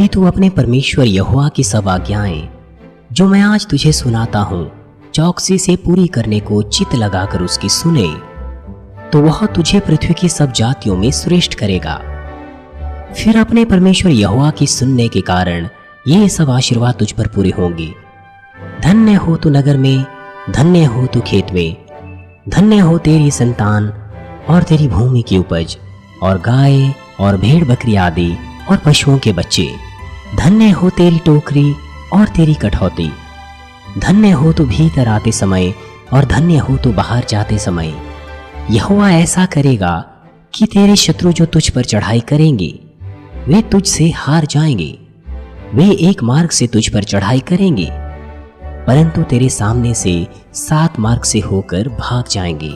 यदि तू अपने परमेश्वर यहोवा की सब आज्ञाएं जो मैं आज तुझे सुनाता हूँ चौकसी से पूरी करने को चित लगाकर उसकी सुने, तो वह तुझे पृथ्वी की सब जातियों में श्रेष्ठ करेगा। फिर अपने परमेश्वर यहोवा की सुनने के कारण ये सब आशीर्वाद तुझ पर पूरे होंगे। धन्य हो तू नगर में, धन्य हो तू खेत में, धन्य हो तेरी संतान और तेरी भूमि की उपज, और गाय और भेड़ बकरी आदि और पशुओं के बच्चे। धन्य हो तेरी टोकरी और तेरी कठौती। धन्य हो तू भीतर आते समय और धन्य हो तू बाहर जाते समय। यहोवा ऐसा करेगा कि तेरे शत्रु जो तुझ पर चढ़ाई करेंगे वे तुझ से हार जाएंगे। वे एक मार्ग से तुझ पर चढ़ाई करेंगे, परंतु तेरे सामने से 7 मार्ग से होकर भाग जाएंगे।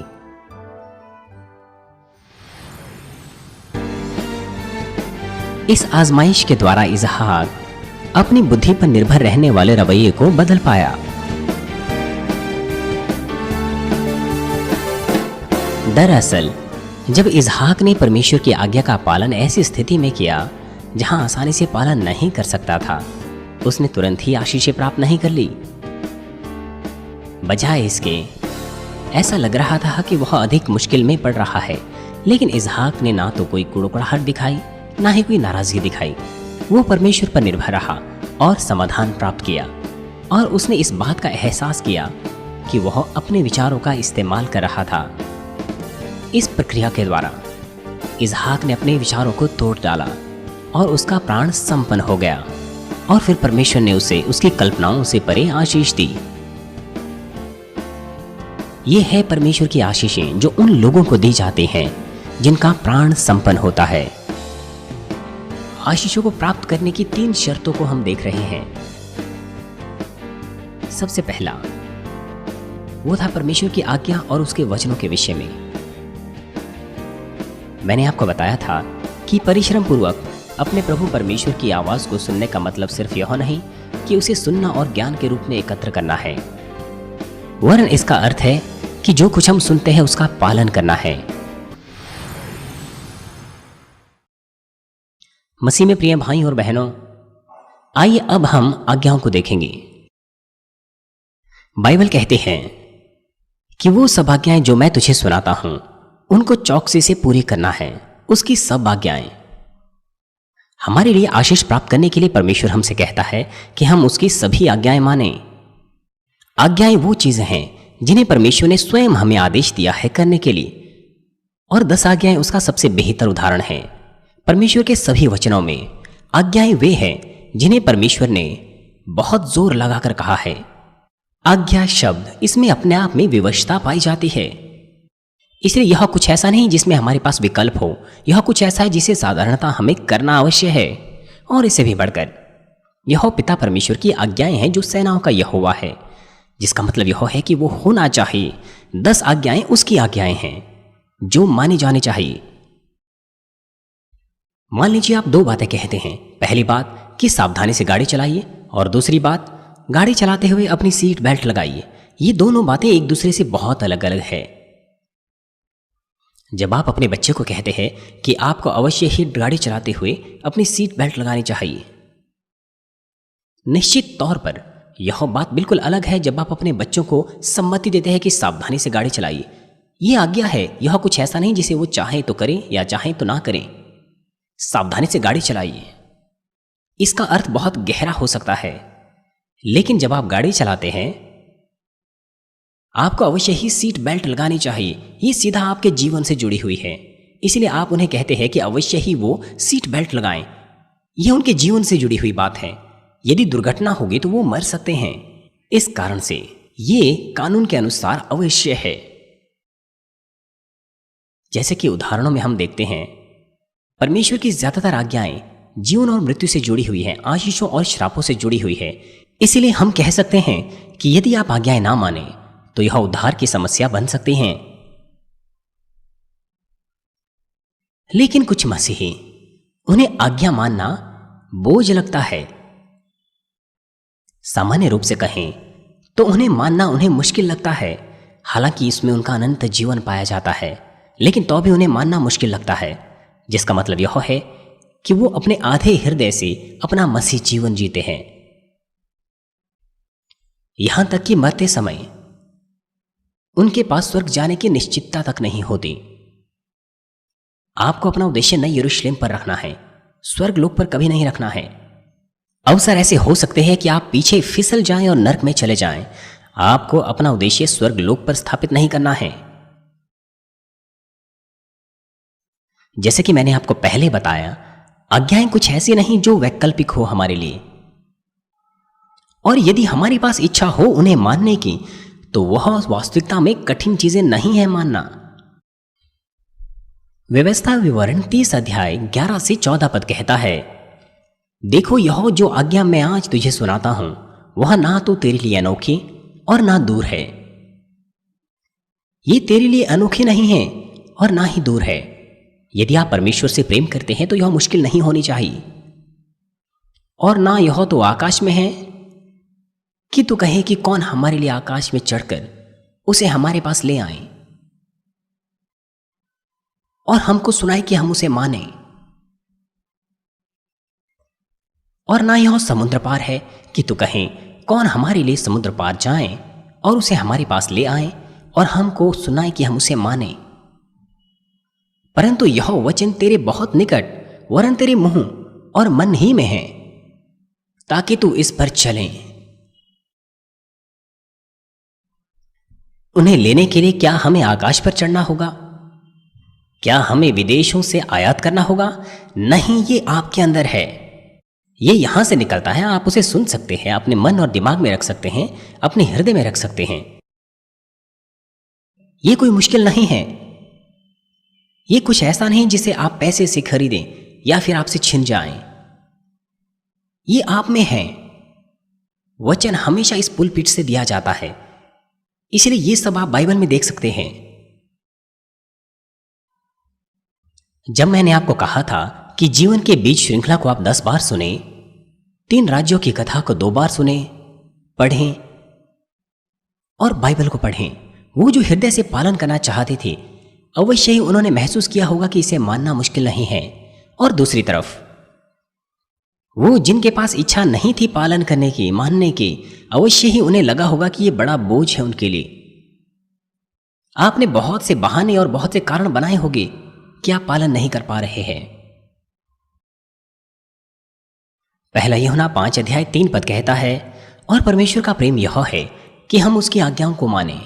इस आजमाइश के द्वारा इसहाक अपनी बुद्धि पर निर्भर रहने वाले रवैये को बदल पाया। दरअसल जब इसहाक ने परमेश्वर की आज्ञा का पालन ऐसी स्थिति में किया जहां आसानी से पालन नहीं कर सकता था, उसने तुरंत ही आशीषें प्राप्त नहीं कर ली। बजाय इसके ऐसा लग रहा था कि वह अधिक मुश्किल में पड़ रहा है, लेकिन इसहाक ने ना तो कोई कुड़कुड़ाहट दिखाई ना ही कोई नाराजगी दिखाई। वो परमेश्वर पर निर्भर रहा और समाधान प्राप्त किया, और उसने इस बात का एहसास किया कि वह अपने विचारों का इस्तेमाल कर रहा था। इस प्रक्रिया के द्वारा इसहाक ने अपने विचारों को तोड़ डाला और उसका प्राण संपन्न हो गया, और फिर परमेश्वर ने उसे उसकी कल्पनाओं से परे आशीष दी। ये है परमेश्वर की आशीषें जो उन लोगों को दी जाती हैं जिनका प्राण संपन्न होता है। आशीषों को प्राप्त करने की 3 शर्तों को हम देख रहे हैं। सबसे पहला वो था परमेश्वर की आज्ञा और उसके वचनों के विषय में। मैंने आपको बताया था कि परिश्रम पूर्वक अपने प्रभु परमेश्वर की आवाज को सुनने का मतलब सिर्फ यह नहीं कि उसे सुनना और ज्ञान के रूप में एकत्र करना है, वरन इसका अर्थ है कि जो कुछ हम सुनते हैं उसका पालन करना है। मसीह में प्रिय भाई और बहनों, आइए अब हम आज्ञाओं को देखेंगे। बाइबल कहते हैं कि वो सब आज्ञाएं जो मैं तुझे सुनाता हूं उनको चौकसी से पूरी करना है। उसकी सब आज्ञाएं हमारे लिए आशीष प्राप्त करने के लिए परमेश्वर हमसे कहता है कि हम उसकी सभी आज्ञाएं माने। आज्ञाएं वो चीजें हैं जिन्हें परमेश्वर ने स्वयं हमें आदेश दिया है करने के लिए, और 10 आज्ञाएं उसका सबसे बेहतर उदाहरण है। परमेश्वर के सभी वचनों में आज्ञाएं वे हैं जिन्हें परमेश्वर ने बहुत जोर लगाकर कहा है। आज्ञा शब्द इसमें अपने आप में विवशता पाई जाती है, इसलिए यह कुछ ऐसा नहीं जिसमें हमारे पास विकल्प हो। यह कुछ ऐसा है जिसे साधारणतः हमें करना अवश्य है। और इससे भी बढ़कर यह पिता परमेश्वर की आज्ञाएं हैं जो सेनाओं का यहोवा है, जिसका मतलब यह है कि वो होना चाहिए। 10 आज्ञाएं उसकी आज्ञाएं हैं जो मानी जानी चाहिए। मान लीजिए आप 2 बातें कहते हैं। पहली बात कि सावधानी से गाड़ी चलाइए, और दूसरी बात गाड़ी चलाते हुए अपनी सीट बेल्ट लगाइए। ये दोनों बातें एक दूसरे से बहुत अलग अलग है। जब आप अपने बच्चे को कहते हैं कि आपको अवश्य ही गाड़ी चलाते हुए अपनी सीट बेल्ट लगानी चाहिए, निश्चित तौर पर यह बात बिल्कुल अलग है जब आप अपने बच्चों को सम्मति देते हैं कि सावधानी से गाड़ी चलाइए। यह आज्ञा है, यह कुछ ऐसा नहीं जिसे वो चाहें तो करें या चाहें तो ना करें। सावधानी से गाड़ी चलाइए, इसका अर्थ बहुत गहरा हो सकता है, लेकिन जब आप गाड़ी चलाते हैं आपको अवश्य ही सीट बेल्ट लगानी चाहिए। ये सीधा आपके जीवन से जुड़ी हुई है, इसलिए आप उन्हें कहते हैं कि अवश्य ही वो सीट बेल्ट लगाएं। यह उनके जीवन से जुड़ी हुई बात है। यदि दुर्घटना होगी तो वो मर सकते हैं। इस कारण से ये कानून के अनुसार अवश्य है। जैसे कि उदाहरणों में हम देखते हैं, परमेश्वर की ज्यादातर आज्ञाएं जीवन और मृत्यु से जुड़ी हुई हैं, आशीषों और श्रापों से जुड़ी हुई है। इसलिए हम कह सकते हैं कि यदि आप आज्ञाएं ना माने तो यह उद्धार की समस्या बन सकती हैं। लेकिन कुछ मसीही उन्हें आज्ञा मानना बोझ लगता है। सामान्य रूप से कहें तो उन्हें मानना उन्हें मुश्किल लगता है। हालांकि इसमें उनका अनंत जीवन पाया जाता है, लेकिन तो भी उन्हें मानना मुश्किल लगता है। जिसका मतलब यह है कि वो अपने आधे हृदय से अपना मसीह जीवन जीते हैं, यहां तक कि मरते समय उनके पास स्वर्ग जाने की निश्चितता तक नहीं होती। आपको अपना उद्देश्य नई यरूशलेम पर रखना है, स्वर्ग लोक पर कभी नहीं रखना है। अवसर ऐसे हो सकते हैं कि आप पीछे फिसल जाएं और नर्क में चले जाएं। आपको अपना उद्देश्य स्वर्ग लोक पर स्थापित नहीं करना है। जैसे कि मैंने आपको पहले बताया, आज्ञाएं कुछ ऐसी नहीं जो वैकल्पिक हो हमारे लिए, और यदि हमारी पास इच्छा हो उन्हें मानने की, तो वह वास्तविकता में कठिन चीजें नहीं है मानना। व्यवस्था विवरण 30 अध्याय 11 से 14 पद कहता है, देखो यह जो आज्ञा मैं आज तुझे सुनाता हूं वह ना तो तेरे लिए अनोखी और ना दूर है। ये तेरे लिए अनोखी नहीं है और ना ही दूर है। यदि आप परमेश्वर से प्रेम करते हैं तो यह मुश्किल नहीं होनी चाहिए, और ना यह तो आकाश में है कि तू कहे कि कौन हमारे लिए आकाश में चढ़कर उसे हमारे पास ले आए और हमको सुनाए कि हम उसे माने, और ना यह समुद्र पार है कि तू कहे कौन हमारे लिए समुद्र पार जाए और उसे हमारे पास ले आए और हमको सुनाए कि हम उसे माने। परंतु यह वचन तेरे बहुत निकट वरन तेरे मुंह और मन ही में है, ताकि तू इस पर चले। उन्हें लेने के लिए क्या हमें आकाश पर चढ़ना होगा? क्या हमें विदेशों से आयात करना होगा? नहीं, ये आपके अंदर है। ये यहां से निकलता है। आप उसे सुन सकते हैं, अपने मन और दिमाग में रख सकते हैं, अपने हृदय में रख सकते हैं। ये कोई मुश्किल नहीं है। ये कुछ ऐसा नहीं जिसे आप पैसे से खरीदें या फिर आपसे छिन जाएं। ये आप में है। वचन हमेशा इस पुलपिट से दिया जाता है, इसलिए ये सब आप बाइबल में देख सकते हैं। जब मैंने आपको कहा था कि जीवन के बीज श्रृंखला को आप 10 बार सुने, 3 राज्यों की कथा को 2 बार सुने, पढ़ें और बाइबल को पढ़ें, वो जो हृदय से पालन करना चाहते थे अवश्य ही उन्होंने महसूस किया होगा कि इसे मानना मुश्किल नहीं है। और दूसरी तरफ वो जिनके पास इच्छा नहीं थी पालन करने की, मानने की, अवश्य ही उन्हें लगा होगा कि ये बड़ा बोझ है उनके लिए। आपने बहुत से बहाने और बहुत से कारण बनाए होंगे कि आप पालन नहीं कर पा रहे हैं। पहला यूहन्ना 5 अध्याय 3 पद कहता है, और परमेश्वर का प्रेम यह है कि हम उसकी आज्ञाओं को माने।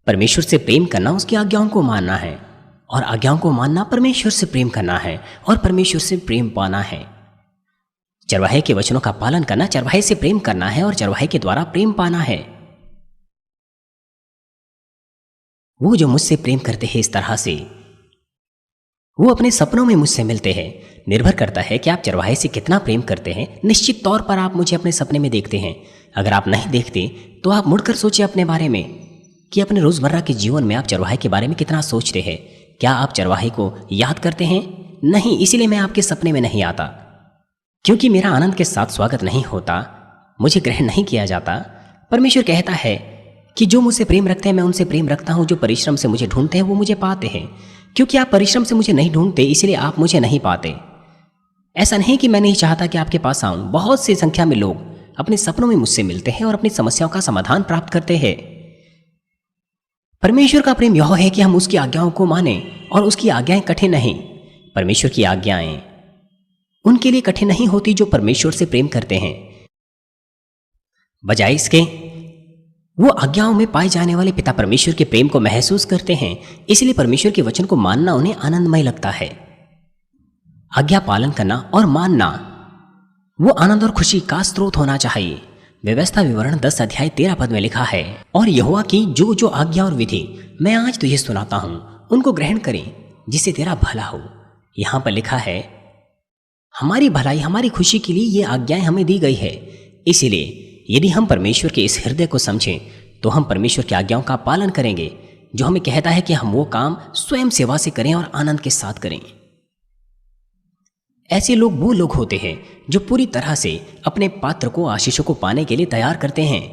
परमेश्वर से प्रेम करना उसकी आज्ञाओं को मानना है, और आज्ञाओं को मानना परमेश्वर से प्रेम करना है और परमेश्वर से प्रेम पाना है। चरवाहे के वचनों का पालन करना चरवाहे से प्रेम करना है और चरवाहे के द्वारा प्रेम पाना है। वो जो मुझसे प्रेम करते हैं इस तरह से, वो अपने सपनों में मुझसे मिलते हैं। निर्भर करता है कि आप चरवाहे से कितना प्रेम करते हैं। निश्चित तौर पर आप मुझे अपने सपने में देखते हैं। अगर आप नहीं देखते तो आप मुड़कर सोचिए अपने बारे में कि अपने रोजमर्रा के जीवन में आप चरवाहे के बारे में कितना सोचते हैं। क्या आप चरवाहे को याद करते हैं? नहीं, इसीलिए मैं आपके सपने में नहीं आता, क्योंकि मेरा आनंद के साथ स्वागत नहीं होता, मुझे ग्रहण नहीं किया जाता। परमेश्वर कहता है कि जो मुझसे प्रेम रखते हैं मैं उनसे प्रेम रखता हूं। जो परिश्रम से मुझे ढूंढते हैं वो मुझे पाते हैं। क्योंकि आप परिश्रम से मुझे नहीं ढूंढते, इसलिए आप मुझे नहीं पाते। ऐसा नहीं कि मैं नहीं चाहता कि आपके पास आऊं। बहुत सी संख्या में लोग अपने सपनों में मुझसे मिलते हैं और अपनी समस्याओं का समाधान प्राप्त करते हैं। परमेश्वर का प्रेम यह है कि हम उसकी आज्ञाओं को माने, और उसकी आज्ञाएं कठिन नहीं। परमेश्वर की आज्ञाएं उनके लिए कठिन नहीं होती जो परमेश्वर से प्रेम करते हैं। बजाय इसके वो आज्ञाओं में पाए जाने वाले पिता परमेश्वर के प्रेम को महसूस करते हैं, इसलिए परमेश्वर के वचन को मानना उन्हें आनंदमय लगता है। आज्ञा पालन करना और मानना वो आनंद और खुशी का स्रोत होना चाहिए। व्यवस्था विवरण 10 अध्याय 13 पद में लिखा है, और यहोवा की जो जो आज्ञा और विधि मैं आज तुझे सुनाता हूं उनको ग्रहण करें, जिससे तेरा भला हो। यहां पर लिखा है हमारी भलाई, हमारी खुशी के लिए ये आज्ञाएं हमें दी गई है। इसीलिए यदि हम परमेश्वर के इस हृदय को समझें तो हम परमेश्वर की आज्ञाओं का पालन करेंगे, जो हमें कहता है कि हम वो काम स्वयं सेवा से करें और आनंद के साथ करें। ऐसे लोग वो लोग होते हैं जो पूरी तरह से अपने पात्र को आशीषों को पाने के लिए तैयार करते हैं।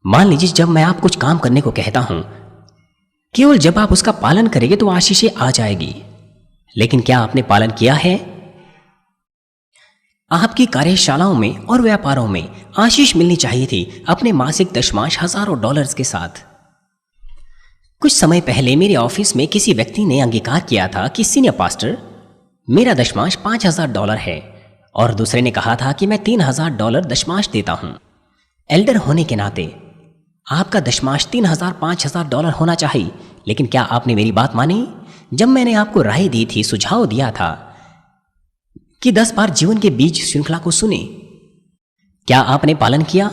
मान लीजिए जब मैं आप कुछ काम करने को कहता हूं, केवल जब आप उसका पालन करेंगे तो आशीषें आ जाएगी। लेकिन क्या आपने पालन किया है? आपकी कार्यशालाओं में और व्यापारों में आशीष मिलनी चाहिए थी अपने मासिक दशमांश हजारों डॉलर्स के साथ। कुछ समय पहले मेरे ऑफिस में किसी व्यक्ति ने अंगीकार किया था कि सीनियर पास्टर, मेरा दशमांश $5,000 है, और दूसरे ने कहा था कि मैं $3,000 दशमांश देता हूं। एल्डर होने के नाते आपका दशमांश $3,000-5,000 होना चाहिए। लेकिन क्या आपने मेरी बात मानी? जब मैंने आपको राय दी थी, सुझाव दिया था कि 10 बार जीवन के बीज श्रृंखला को सुने, क्या आपने पालन किया?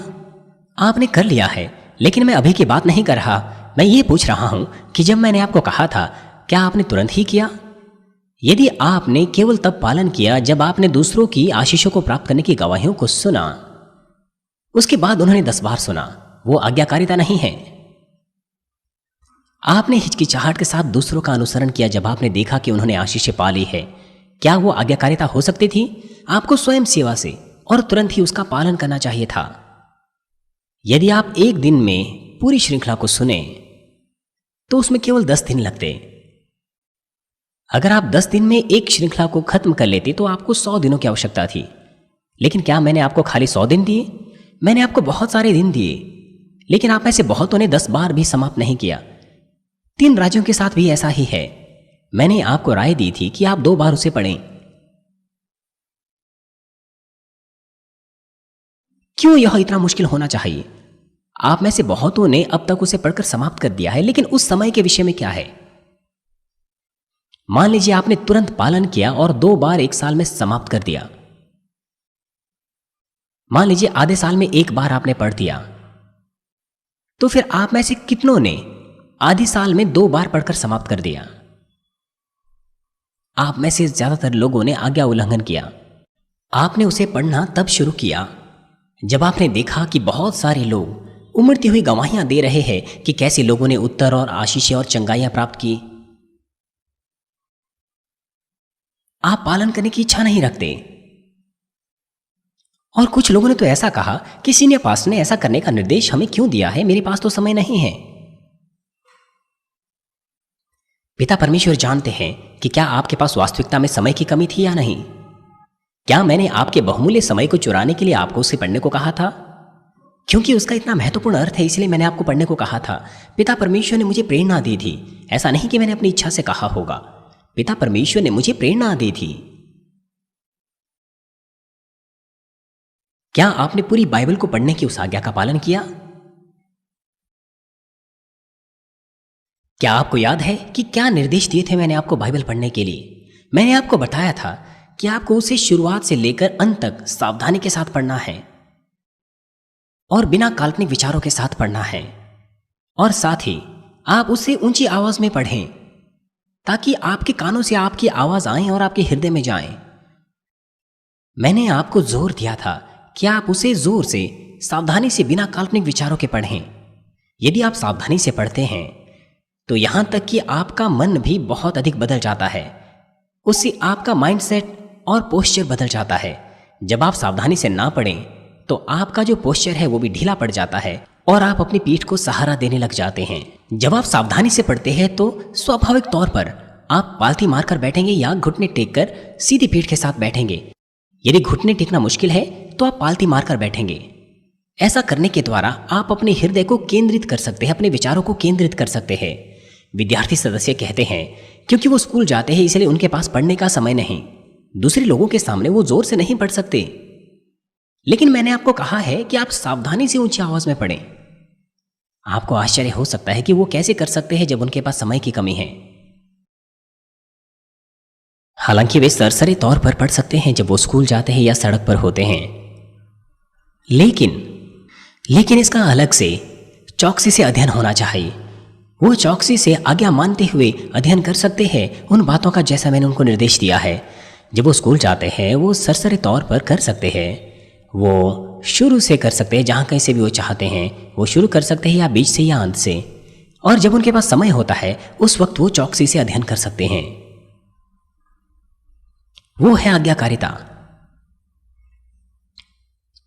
आपने कर लिया है, लेकिन मैं अभी की बात नहीं कर रहा। मैं ये पूछ रहा हूं कि जब मैंने आपको कहा था, क्या आपने तुरंत ही किया? यदि आपने केवल तब पालन किया जब आपने दूसरों की आशीषों को प्राप्त करने की गवाहियों को सुना, उसके बाद उन्होंने 10 बार सुना, वो आज्ञाकारिता नहीं है। आपने हिचकिचाहट के साथ दूसरों का अनुसरण किया जब आपने देखा कि उन्होंने आशीषें पा ली है। क्या वो आज्ञाकारिता हो सकती थी? आपको स्वयं सेवा से और तुरंत ही उसका पालन करना चाहिए था। यदि आप एक दिन में पूरी श्रृंखला को सुने तो उसमें केवल 10 दिन लगते। अगर आप 10 दिन में एक श्रृंखला को खत्म कर लेते तो आपको 100 दिनों की आवश्यकता थी। लेकिन क्या मैंने आपको खाली 100 दिन दिए? मैंने आपको बहुत सारे दिन दिए, लेकिन आप में से बहुतों ने 10 बार भी समाप्त नहीं किया। 3 राज्यों के साथ भी ऐसा ही है। मैंने आपको राय दी थी कि आप 2 बार उसे पढ़ें। क्यों यह इतना मुश्किल होना चाहिए? आप में से बहुतों ने अब तक उसे पढ़कर समाप्त कर दिया है, लेकिन उस समय के विषय में क्या है? मान लीजिए आपने तुरंत पालन किया और 2 बार 1 साल में समाप्त कर दिया। मान लीजिए आधे साल में 1 बार आपने पढ़ दिया, तो फिर आप में से कितनों ने आधे साल में 2 बार पढ़कर समाप्त कर दिया? आप में से ज्यादातर लोगों ने आज्ञा उल्लंघन किया। आपने उसे पढ़ना तब शुरू किया जब आपने देखा कि बहुत सारे लोग उमड़ती हुई गवाहियां दे रहे हैं कि कैसे लोगों ने उत्तर और आशीषें और चंगाइयां प्राप्त की। आप पालन करने की इच्छा नहीं रखते। और कुछ लोगों ने तो ऐसा कहा कि सीनियर पास्टर ने ऐसा करने का निर्देश हमें क्यों दिया है, मेरे पास तो समय नहीं है। पिता परमेश्वर जानते हैं कि क्या आपके पास वास्तविकता में समय की कमी थी या नहीं। क्या मैंने आपके बहुमूल्य समय को चुराने के लिए आपको उसे पढ़ने को कहा था? क्योंकि उसका इतना महत्वपूर्ण अर्थ है, इसलिए मैंने आपको पढ़ने को कहा था। पिता परमेश्वर ने मुझे प्रेरणा दी थी। ऐसा नहीं कि मैंने अपनी इच्छा से कहा होगा। पिता परमेश्वर ने मुझे प्रेरणा दी थी। क्या आपने पूरी बाइबल को पढ़ने की उस आज्ञा का पालन किया? क्या आपको याद है कि क्या निर्देश दिए थे मैंने आपको बाइबल पढ़ने के लिए? मैंने आपको बताया था कि आपको उसे शुरुआत से लेकर अंत तक सावधानी के साथ पढ़ना है और बिना काल्पनिक विचारों के साथ पढ़ना है, और साथ ही आप उसे ऊंची आवाज में पढ़ें ताकि आपके कानों से आपकी आवाज आए और आपके हृदय में जाए। मैंने आपको जोर दिया था कि आप उसे जोर से, सावधानी से, बिना काल्पनिक विचारों के पढ़ें। यदि आप सावधानी से पढ़ते हैं तो यहां तक कि आपका मन भी बहुत अधिक बदल जाता है। उससे आपका माइंडसेट और पोस्चर बदल जाता है। जब आप सावधानी से ना पढ़ें तो आपका जो पोस्चर है वो भी ढीला पड़ जाता है और आप अपनी पीठ को सहारा देने लग जाते हैं। जब आप सावधानी से पढ़ते हैं तो स्वाभाविक तौर पर आप पालथी मारकर बैठेंगे या घुटने टेककर सीधी पीठ के साथ बैठेंगे। यदि घुटने टेकना मुश्किल है तो आप पालथी मारकर बैठेंगे। ऐसा करने के द्वारा आप अपने हृदय को केंद्रित कर सकते हैं, अपने विचारों को केंद्रित कर सकते हैं। विद्यार्थी सदस्य कहते हैं क्योंकि वो स्कूल जाते हैं इसलिए उनके पास पढ़ने का समय नहीं। दूसरे लोगों के सामने वो जोर से नहीं पढ़ सकते, लेकिन मैंने आपको कहा है कि आप सावधानी से ऊंची आवाज में पढ़ें। आपको आश्चर्य हो सकता है कि वो कैसे कर सकते हैं जब उनके पास समय की कमी है। हालांकि वे सरसरी तौर पर पढ़ सकते हैं जब वो स्कूल जाते हैं या सड़क पर होते हैं, लेकिन इसका अलग से चौकसी से अध्ययन होना चाहिए। वो चौकसी से आज्ञा मानते हुए अध्ययन कर सकते हैं उन बातों का जैसा मैंने उनको निर्देश दिया है। जब वो स्कूल जाते हैं वो सरसरी तौर पर कर सकते हैं। वो शुरू से कर सकते हैं, जहाँ कहीं से भी वो चाहते हैं वो शुरू कर सकते हैं, या बीच से या अंत से। और जब उनके पास समय होता है उस वक्त वो चौकसी से अध्ययन कर सकते हैं। वो है आज्ञाकारिता।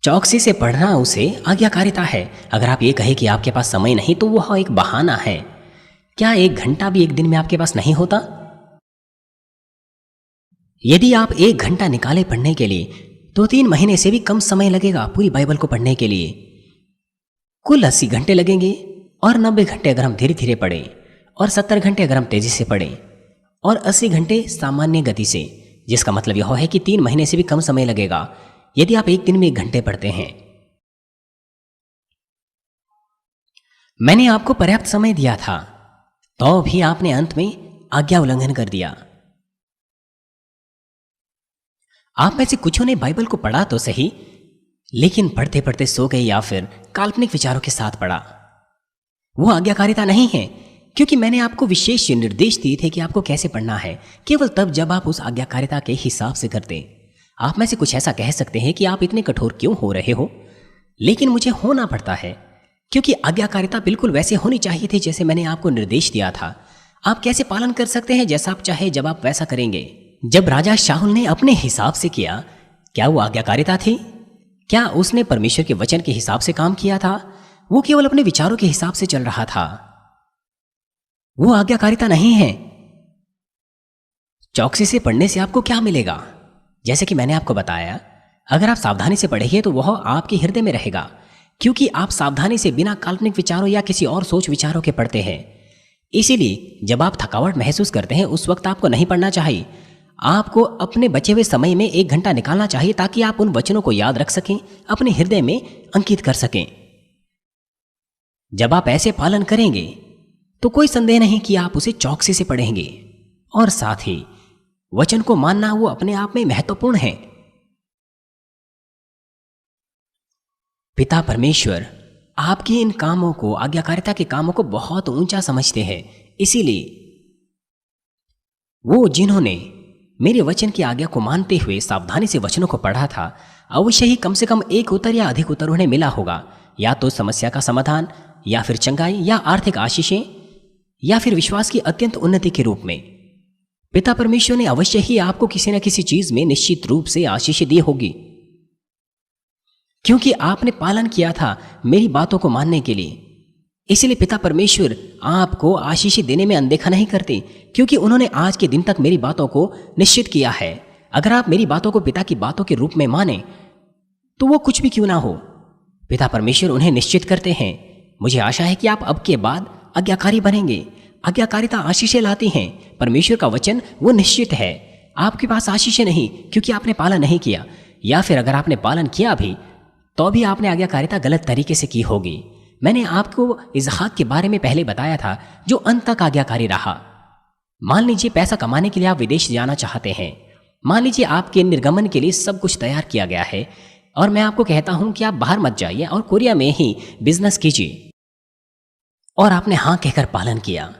चौकसी से पढ़ना उसे आज्ञाकारिता है। अगर आप ये कहें कि आपके पास समय नहीं तो वह एक बहाना है। क्या 1 घंटा भी एक दिन में आपके पास नहीं होता? यदि आप 1 घंटा निकाले पढ़ने के लिए तो 3 महीने से भी कम समय लगेगा पूरी बाइबल को पढ़ने के लिए। कुल 80 घंटे लगेंगे और 90 घंटे अगर हम धीरे धीरे पढ़ें और 70 घंटे अगर हम तेजी से पढ़ें और 80 घंटे सामान्य गति से, जिसका मतलब यह है कि 3 महीने से भी कम समय लगेगा यदि आप एक दिन में 1 घंटे पढ़ते हैं। मैंने आपको पर्याप्त समय दिया था तो भी आपने अंत में आज्ञा उल्लंघन कर दिया। आप में से कुछों ने बाइबल को पढ़ा तो सही, लेकिन पढ़ते पढ़ते सो गए या फिर काल्पनिक विचारों के साथ पढ़ा। वो आज्ञाकारिता नहीं है, क्योंकि मैंने आपको विशेष निर्देश दिए थे कि आपको कैसे पढ़ना है, केवल तब जब आप उस आज्ञाकारिता के हिसाब से करते। आप में से कुछ ऐसा कह सकते हैं कि आप इतने कठोर क्यों हो रहे हो, लेकिन मुझे होना पड़ता है क्योंकि आज्ञाकारिता बिल्कुल वैसे होनी चाहिए थी जैसे मैंने आपको निर्देश दिया था। आप कैसे पालन कर सकते हैं जैसा आप चाहे, जब आप वैसा करेंगे। जब राजा शाहुल ने अपने हिसाब से किया, क्या वो आज्ञाकारिता थी? क्या उसने परमेश्वर के वचन के हिसाब से काम किया था? वो केवल अपने विचारों के हिसाब से चल रहा था। वो आज्ञाकारिता नहीं है। चौकसी से पढ़ने से आपको क्या मिलेगा? जैसे कि मैंने आपको बताया, अगर आप सावधानी से पढ़ेंगे तो वह आपके हृदय में रहेगा, क्योंकि आप सावधानी से बिना काल्पनिक विचारों या किसी और सोच विचारों के पढ़ते हैं। इसीलिए जब आप थकावट महसूस करते हैं उस वक्त आपको नहीं पढ़ना चाहिए। आपको अपने बचे हुए समय में 1 घंटा निकालना चाहिए ताकि आप उन वचनों को याद रख सकें, अपने हृदय में अंकित कर सकें। जब आप ऐसे पालन करेंगे तो कोई संदेह नहीं कि आप उसे चौकसी से पढ़ेंगे, और साथ ही वचन को मानना वो अपने आप में महत्वपूर्ण है। पिता परमेश्वर आपके इन कामों को, आज्ञाकारिता के कामों को बहुत ऊंचा समझते हैं। इसीलिए वो जिन्होंने मेरे वचन की आज्ञा को मानते हुए सावधानी से वचनों को पढ़ा था, अवश्य ही कम से कम 1 उत्तर या अधिक उत्तर उन्हें मिला होगा, या तो समस्या का समाधान, या फिर चंगाई, या आर्थिक आशीषें, या फिर विश्वास की अत्यंत उन्नति के रूप में। पिता परमेश्वर ने अवश्य ही आपको किसी न किसी चीज में निश्चित रूप से आशीष दी होगी, क्योंकि आपने पालन किया था मेरी बातों को मानने के लिए। इसलिए पिता परमेश्वर आपको आशीष देने में अनदेखा नहीं करते, क्योंकि उन्होंने आज के दिन तक मेरी बातों को निश्चित किया है। अगर आप मेरी बातों को पिता की बातों के रूप में माने तो वो कुछ भी क्यों ना हो, पिता परमेश्वर उन्हें निश्चित करते हैं। मुझे आशा है कि आप अब के बाद आज्ञाकारी बनेंगे। आज्ञाकारिता आशीषें लाती हैं। परमेश्वर का वचन वो निश्चित है। आपके पास आशीषें नहीं क्योंकि आपने पालन नहीं किया, या फिर अगर आपने पालन किया भी तो भी आपने आज्ञाकारिता गलत तरीके से की होगी। मैंने आपको इसहाक के बारे में पहले बताया था, जो अंत तक आज्ञाकारी रहा। मान लीजिए पैसा कमाने के लिए आप विदेश जाना चाहते हैं। मान लीजिए आपके निर्गमन के लिए सब कुछ तैयार किया गया है, और मैं आपको कहता हूं कि आप बाहर मत जाइए और कोरिया में ही बिजनेस कीजिए, और आपने हां कहकर पालन किया।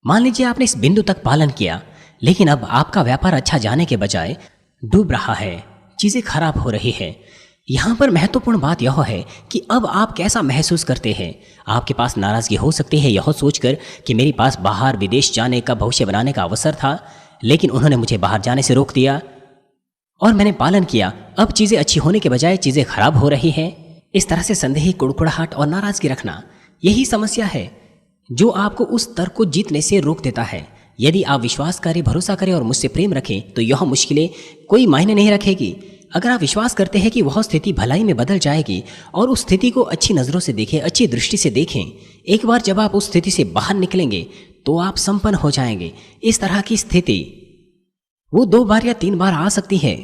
मान लीजिए आपने इस बिंदु तक पालन किया, लेकिन अब आपका व्यापार अच्छा जाने के बजाय डूब रहा है, चीजें खराब हो रही है। यहां पर महत्वपूर्ण बात यह है कि अब आप कैसा महसूस करते हैं। आपके पास नाराजगी हो सकती है यह सोचकर कि मेरे पास बाहर विदेश जाने का भविष्य बनाने का अवसर था, लेकिन उन्होंने मुझे बाहर जाने से रोक दिया और मैंने पालन किया। अब चीजें अच्छी होने के बजाय चीजें खराब हो रही हैं। इस तरह से संदेह, कुड़कुड़ाहट और नाराजगी रखना, यही समस्या है जो आपको उस तर्क को जीतने से रोक देता है। यदि आप विश्वास करें, भरोसा करें और मुझसे प्रेम रखें तो यह मुश्किलें कोई मायने नहीं रखेगी। अगर आप विश्वास करते हैं कि वह स्थिति भलाई में बदल जाएगी और उस स्थिति को अच्छी नज़रों से देखें, अच्छी दृष्टि से देखें, एक बार जब आप उस स्थिति से बाहर निकलेंगे तो आप संपन्न हो जाएंगे। इस तरह की स्थिति वो 2 बार या 3 बार आ सकती है।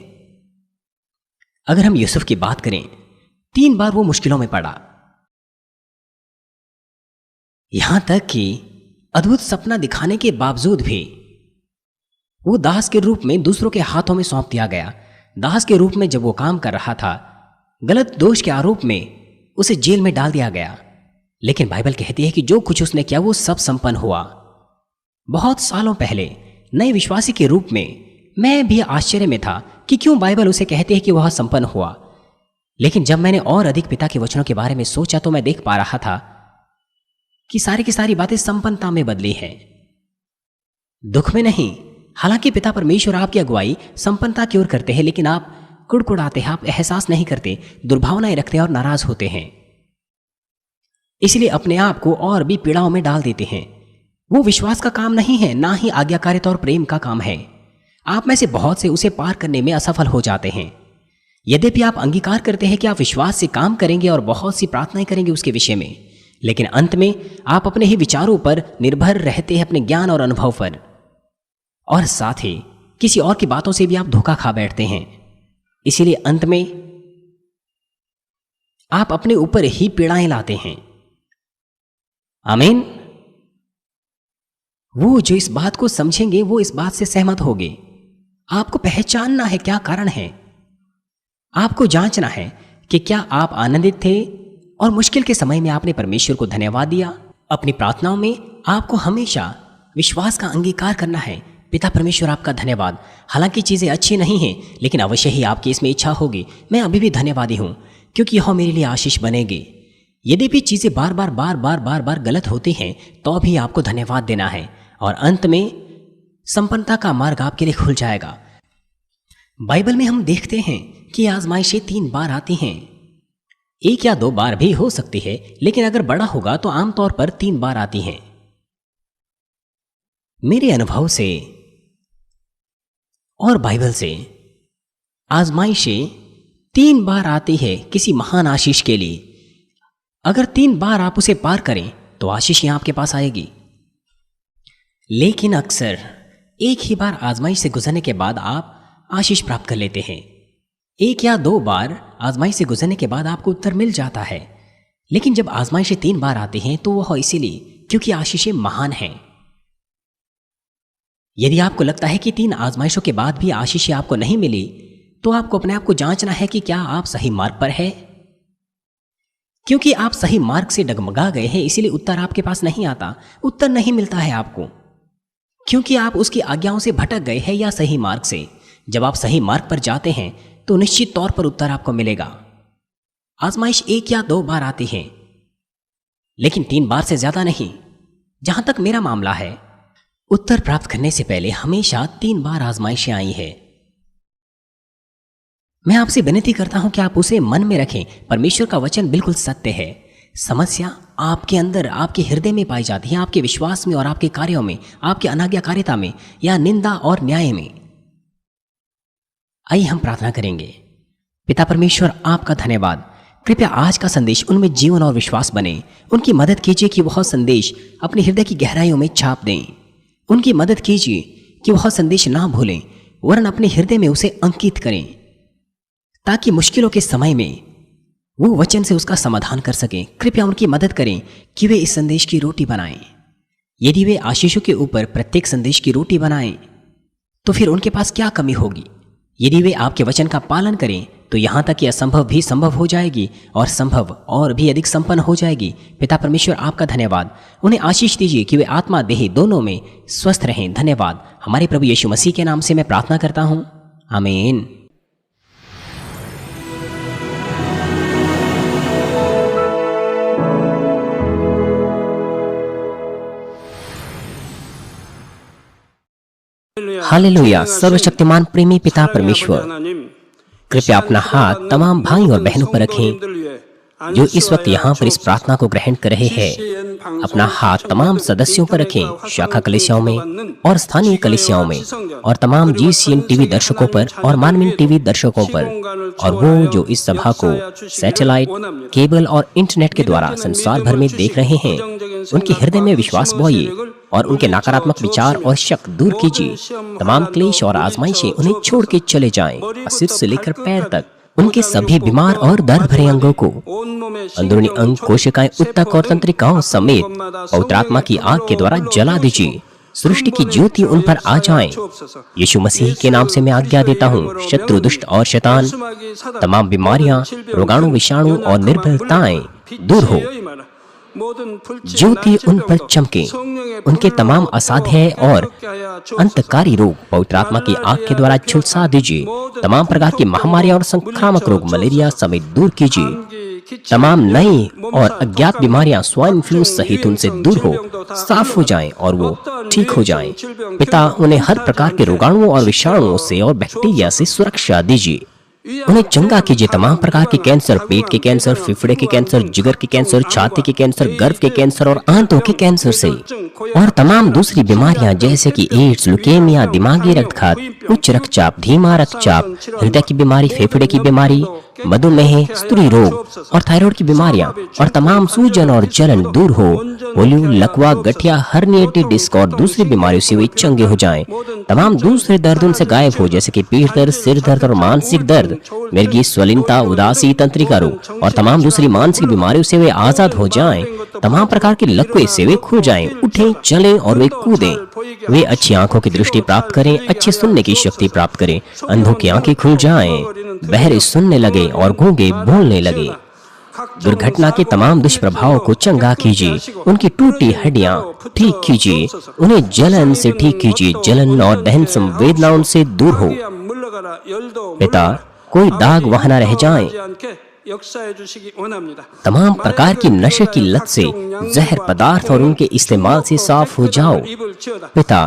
अगर हम यूसुफ की बात करें, 3 बार वो मुश्किलों में पड़ा, यहां तक कि अद्भुत सपना दिखाने के बावजूद भी वो दास के रूप में दूसरों के हाथों में सौंप दिया गया। दास के रूप में जब वो काम कर रहा था, गलत दोष के आरोप में उसे जेल में डाल दिया गया। लेकिन बाइबल कहती है कि जो कुछ उसने किया वो सब संपन्न हुआ। बहुत सालों पहले नए विश्वासी के रूप में मैं भी आश्चर्य में था कि क्यों बाइबल उसे कहती है कि वह संपन्न हुआ। लेकिन जब मैंने और अधिक पिता के वचनों के बारे में सोचा तो मैं देख पा रहा था कि सारी की सारी बातें संपन्नता में बदली हैं, दुख में नहीं। हालांकि पिता परमेश्वर आपकी अगुवाई संपन्नता की ओर करते हैं, लेकिन आप कुड़कुड़ाते हैं, आप एहसास नहीं करते, दुर्भावनाएं रखते हैं और नाराज होते हैं। इसलिए अपने आप को और भी पीड़ाओं में डाल देते हैं। वो विश्वास का काम नहीं है, ना ही आज्ञाकारिता और प्रेम का काम है। आप में से बहुत से उसे पार करने में असफल हो जाते हैं। यद्यपि आप अंगीकार करते हैं कि आप विश्वास से काम करेंगे और बहुत सी प्रार्थनाएं करेंगे उसके विषय में, लेकिन अंत में आप अपने ही विचारों पर निर्भर रहते हैं, अपने ज्ञान और अनुभव पर, और साथ ही किसी और की बातों से भी आप धोखा खा बैठते हैं। इसीलिए अंत में आप अपने ऊपर ही पीड़ाएं लाते हैं। आमीन। वो जो इस बात को समझेंगे वो इस बात से सहमत होंगे। आपको पहचानना है क्या कारण है। आपको जांचना है कि क्या आप आनंदित थे और मुश्किल के समय में आपने परमेश्वर को धन्यवाद दिया। अपनी प्रार्थनाओं में आपको हमेशा विश्वास का अंगीकार करना है। पिता परमेश्वर आपका धन्यवाद, हालांकि चीज़ें अच्छी नहीं हैं, लेकिन अवश्य ही आपकी इसमें इच्छा होगी। मैं अभी भी धन्यवादी हूँ क्योंकि यह मेरे लिए आशीष बनेगी। यद्यपि चीज़ें बार बार गलत होती हैं तो भी आपको धन्यवाद देना है और अंत में संपन्नता का मार्ग आपके लिए खुल जाएगा। बाइबल में हम देखते हैं कि आजमाइशें 3 बार आती हैं। 1 या 2 बार भी हो सकती है, लेकिन अगर बड़ा होगा तो आमतौर पर 3 बार आती हैं। मेरे अनुभव से और बाइबल से आजमाइशें 3 बार आती है किसी महान आशीष के लिए। अगर 3 बार आप उसे पार करें तो आशीष यहां आपके पास आएगी। लेकिन अक्सर एक ही बार आजमाइश से गुजरने के बाद आप आशीष प्राप्त कर लेते हैं। 1 या 2 बार आजमाइश से गुजरने के बाद आपको उत्तर मिल जाता है, लेकिन जब आजमाइशें 3 बार आती हैं तो वह इसीलिए क्योंकि आशीषें महान हैं। यदि आपको लगता है कि 3 आजमाइशों के बाद भी आशीषें आपको नहीं मिली, तो आपको अपने आप को जांचना है कि क्या आप सही मार्ग पर है। क्योंकि आप सही मार्ग से डगमगा गए हैं, इसीलिए उत्तर आपके पास नहीं आता, उत्तर नहीं मिलता है आपको, क्योंकि आप उसकी आज्ञाओं से भटक गए हैं या सही मार्ग से। जब आप सही मार्ग पर जाते हैं तो निश्चित तौर पर उत्तर आपको मिलेगा। आजमाइश 1 या 2 बार आती है, लेकिन 3 बार से ज्यादा नहीं। जहां तक मेरा मामला है, उत्तर प्राप्त करने से पहले हमेशा 3 बार आजमाइशें आई है। मैं आपसे विनती करता हूं कि आप उसे मन में रखें। परमेश्वर का वचन बिल्कुल सत्य है। समस्या आपके अंदर, आपके हृदय में पाई जाती है, आपके विश्वास में और आपके कार्यों में, आपकी अनाज्ञाकारिता में या निंदा और न्याय में। आइए हम प्रार्थना करेंगे। पिता परमेश्वर, आपका धन्यवाद। कृपया आज का संदेश उनमें जीवन और विश्वास बने। उनकी मदद कीजिए कि वह संदेश अपने हृदय की गहराइयों में छाप दें। उनकी मदद कीजिए कि वह संदेश ना भूलें, वरन अपने हृदय में उसे अंकित करें, ताकि मुश्किलों के समय में वो वचन से उसका समाधान कर सकें। कृपया उनकी मदद करें कि वे इस संदेश की रोटी बनाएं। यदि वे आशीषों के ऊपर प्रत्येक संदेश की रोटी बनाएं, तो फिर उनके पास क्या कमी होगी। यदि वे आपके वचन का पालन करें तो यहाँ तक कि असंभव भी संभव हो जाएगी और संभव और भी अधिक संपन्न हो जाएगी। पिता परमेश्वर, आपका धन्यवाद। उन्हें आशीष दीजिए कि वे आत्मा देह दोनों में स्वस्थ रहें। धन्यवाद। हमारे प्रभु यीशु मसीह के नाम से मैं प्रार्थना करता हूँ, आमीन। हालेलुया। सर्वशक्तिमान प्रेमी पिता परमेश्वर, कृपया अपना हाथ तमाम भाई और बहनों पर रखें जो इस वक्त यहाँ पर इस प्रार्थना को ग्रहण कर रहे हैं। अपना हाथ तमाम सदस्यों पर रखें, शाखा कलीसियाओं में और स्थानीय कलीसियाओं में, और तमाम GCN टीवी दर्शकों पर और मानवीन टीवी दर्शकों पर, और वो जो इस सभा को सैटेलाइट, केबल और इंटरनेट के द्वारा संसार भर में देख रहे हैं। उनके हृदय में विश्वास बोइए और उनके नकारात्मक विचार और शक दूर कीजिए। तमाम क्लेश और आजमाइशें उन्हें छोड़ के चले जाएं। सिर से लेकर पैर तक उनके सभी बीमार और दर्द भरे अंगों को, अंदरूनी अंग, कोशिकाएं, ऊतक और तंत्रिकाओं समेत पवित्र आत्मा की आग के द्वारा जला दीजिए। सृष्टि की ज्योति उन पर आ जाए। यीशु मसीह के नाम से मैं आज्ञा देता हूँ, शत्रु, दुष्ट और शैतान, तमाम बीमारियां, रोगाणु, विषाणु और निर्बलताएं दूर हो। ज्योति उन पर चमके। उनके तमाम असाध्य और अंतकारी रोग पवित्र आत्मा की आग के द्वारा झुलसा दीजिए। तमाम प्रकार की महामारियां और संक्रामक रोग, मलेरिया समेत दूर कीजिए। तमाम नई और अज्ञात बीमारियां, स्वाइन फ्लू सहित उनसे दूर हो, साफ हो जाएं और वो ठीक हो जाएं। पिता, उन्हें हर प्रकार के रोगाणुओं और विषाणुओं से और बैक्टीरिया से सुरक्षा दीजिए। उन्हें चंगा कीजिए तमाम प्रकार के कैंसर, पेट के कैंसर, फेफड़े के कैंसर, जिगर के कैंसर, छाती के कैंसर, गर्भ के कैंसर और आंतों के कैंसर से, और तमाम दूसरी बीमारियां जैसे कि एड्स, ल्यूकेमिया, दिमागी रक्तघात, उच्च रक्तचाप, धीमा रक्तचाप, हृदय की बीमारी, फेफड़े की बीमारी, मधुमेह, स्त्री रोग और थायराइड की बीमारियां और तमाम सूजन और जलन दूर हो। पोलियो, लकवा, गठिया, हर्निएटेड डिस्क और दूसरी बीमारियों से वे चंगे हो जाएं। तमाम दूसरे दर्द उनसे गायब हो जैसे कि पीठ दर्द, सिर दर्द और मानसिक दर्द, मिर्गी, स्वलिनता, उदासी, तंत्रिका रोग और तमाम दूसरी मानसिक बीमारियों से वे आजाद हो जाएं। तमाम प्रकार के लकवे से वे खो जाएं, उठें, चलें और वे कूदें। वे अच्छी आंखों की दृष्टि प्राप्त करें, अच्छे सुनने की शक्ति प्राप्त करें, अंधों की आंखें खुल जाएं, बहरे सुनने लगे और गूंगे बोलने लगे। दुर्घटना के तमाम दुष्प्रभावों को चंगा कीजिए, उनकी टूटी हड्डियां ठीक कीजिए, उन्हें जलन से ठीक कीजिए, जलन और दहन संवेदनाओं से दूर हो। पिता, कोई दाग वहां न रह जाए। तमाम प्रकार की नशे की लत से, जहर पदार्थ और उनके इस्तेमाल से साफ हो जाओ। पिता,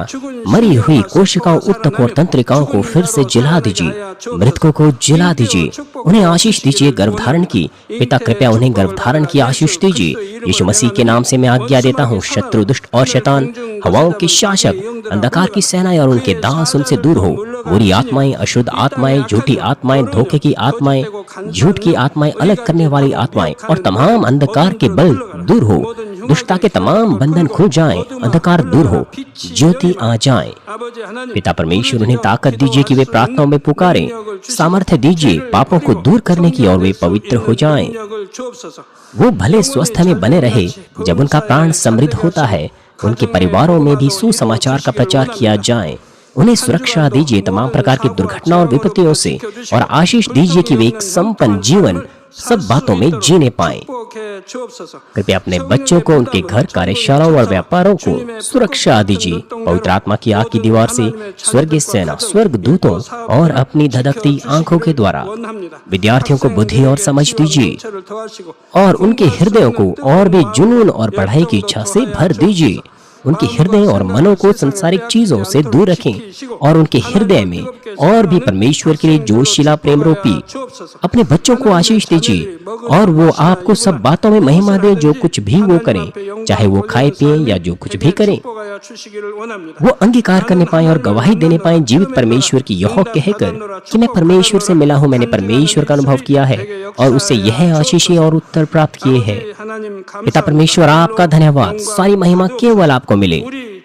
मरी हुई कोशिकाओं, ऊतक और तंत्रिकाओं को फिर से जला दीजिए, मृतकों को जला दीजिए, उन्हें आशीष दीजिए गर्भधारण की। पिता, कृपया उन्हें गर्भधारण की आशीष दीजिए। यीशु मसीह के नाम से मैं आज्ञा देता हूँ, शत्रु, दुष्ट और शैतान, हवाओं के शासक, अंधकार की सेनाएं और उनके दास उनसे दूर हो। बुरी आत्माएं, अशुद्ध आत्माएं, झूठी आत्माएं, धोखे की आत्माएं, झूठ की आत्माएं, अलग करने वाली आत्माएं और तमाम अंधकार के बल दूर हो। दुष्टता के तमाम बंधन खुल जाएं, अंधकार दूर हो, ज्योति आ जाए। पिता परमेश्वर, उन्हें ताकत दीजिए कि वे प्रार्थनाओं में पुकारें, सामर्थ्य दीजिए पापों को दूर करने की और वे पवित्र हो जाएं। वो भले स्वस्थ में बने रहे जब उनका प्राण समृद्ध होता है। उनके परिवारों में भी सुसमाचार का प्रचार किया जाए। उन्हें सुरक्षा दीजिए तमाम प्रकार की दुर्घटना और विपत्तियों से, और आशीष दीजिए कि वे एक संपन्न जीवन सब बातों में जीने पाएं। कृपया अपने बच्चों को उनके घर, कार्यशालाओं और व्यापारों को सुरक्षा दीजिए। पवित्र आत्मा की आग की दीवार से, स्वर्गीय सेना, स्वर्ग दूतों और अपनी धधकती आंखों के द्वारा विद्यार्थियों को बुद्धि और समझ दीजिए, और उनके हृदयों को और भी जुनून और पढ़ाई की इच्छा से भर दीजिए। उनके हृदय और मनों को संसारिक चीजों से दूर रखें, और उनके हृदय में और भी परमेश्वर के लिए जोशीला प्रेम रोपी। अपने बच्चों को आशीष दीजिए, और वो आपको सब बातों में महिमा दे, जो कुछ भी वो करें, चाहे वो खाए पिए या जो कुछ भी करें। वो अंगीकार करने पाए और गवाही देने पाए जीवित परमेश्वर की, यह कहकर कि मैं परमेश्वर से मिला हूँ, मैंने परमेश्वर का अनुभव किया है और उससे यह आशीषें और उत्तर प्राप्त किए हैं। पिता परमेश्वर, आपका धन्यवाद, सारी महिमा केवल आपको मिले।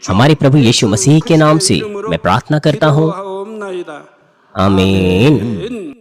हमारे प्रभु यीशु मसीह के नाम से मैं प्रार्थना करता हूँ, आमीन।